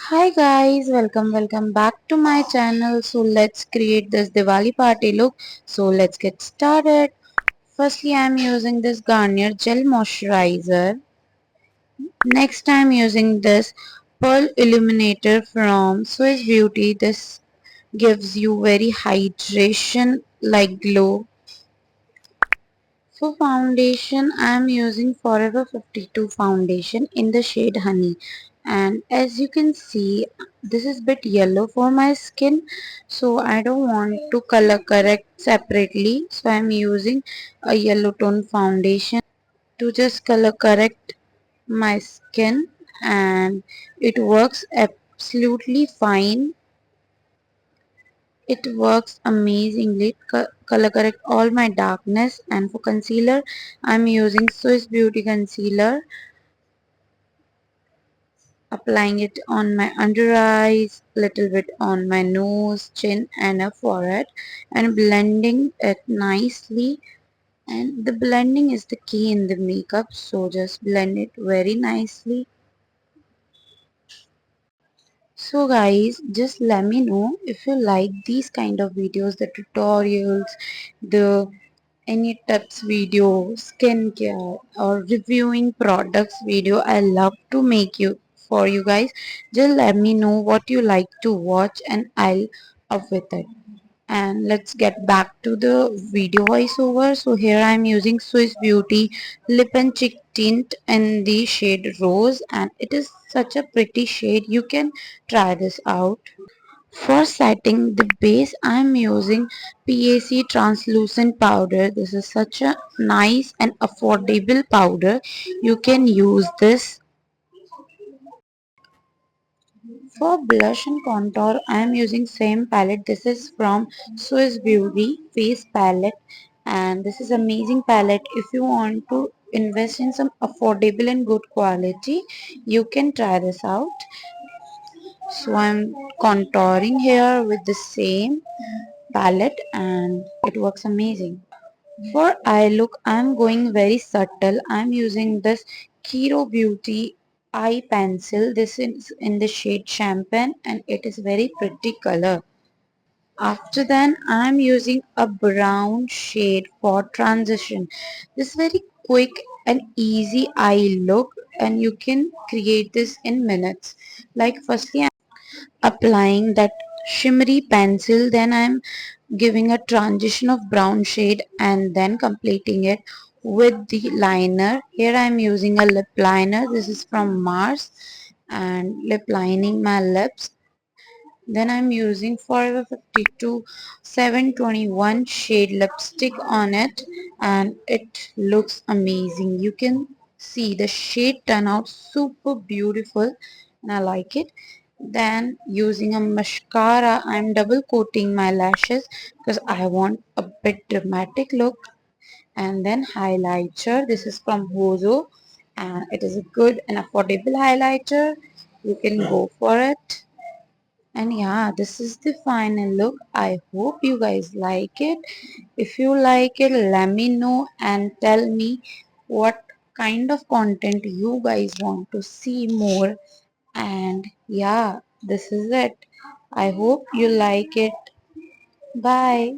Hi guys, welcome back to my channel. So let's create this Diwali party look. So let's get started. Firstly, I'm using this Garnier Gel Moisturizer. Next, I'm using this Pearl Illuminator from Swiss Beauty. This gives you very hydration like glow. For foundation, I am using Forever 52 foundation in the shade Honey, and as you can see, this is bit yellow for my skin, so I don't want to color correct separately, so I am using a yellow tone foundation to just color correct my skin, and it works absolutely fine. It works amazingly. Color correct all my darkness. And for concealer, I'm using Swiss Beauty concealer, applying it on my under eyes, little bit on my nose, chin and a forehead, and blending it nicely. And the blending is the key in the makeup, so just blend it very nicely. So guys, just let me know if you like these kind of videos, the tutorials, the any tips video, skincare or reviewing products video. I love to make you for you guys. Just let me know what you like to watch and I'll up with it. And let's get back to the video voiceover. So here I'm using Swiss Beauty lip and cheek tint in the shade Rose, and it is such a pretty shade. You can try this out. For setting the base, I'm using PAC translucent powder. This is such a nice and affordable powder. You can use this. For blush and contour, I am using same palette. This is from Swiss Beauty Face Palette, and this is amazing palette. If you want to invest in some affordable and good quality, you can try this out. So I'm contouring here with the same palette and it works amazing. For eye look, I'm going very subtle. I'm using this Kiro Beauty eye pencil. This is in the shade Champagne and it is very pretty color. After that, I'm using a brown shade for transition. This is very quick and easy eye look, and you can create this in minutes. Like firstly, applying that shimmery pencil, then I'm giving a transition of brown shade and then completing it with the liner. Here I'm using a lip liner. This is from Mars, and lip lining my lips. Then I'm using Forever 52 721 shade lipstick on it, and it looks amazing. You can see the shade turn out super beautiful and I like it. Then using a mascara, I'm double coating my lashes because I want a bit dramatic look. And then highlighter, this is from Hozo, and it is a good and affordable highlighter. You can go for it. And yeah, this is the final look. I hope you guys like it. If you like it, let me know and tell me what kind of content you guys want to see more. And yeah, this is it. I hope you like it. Bye.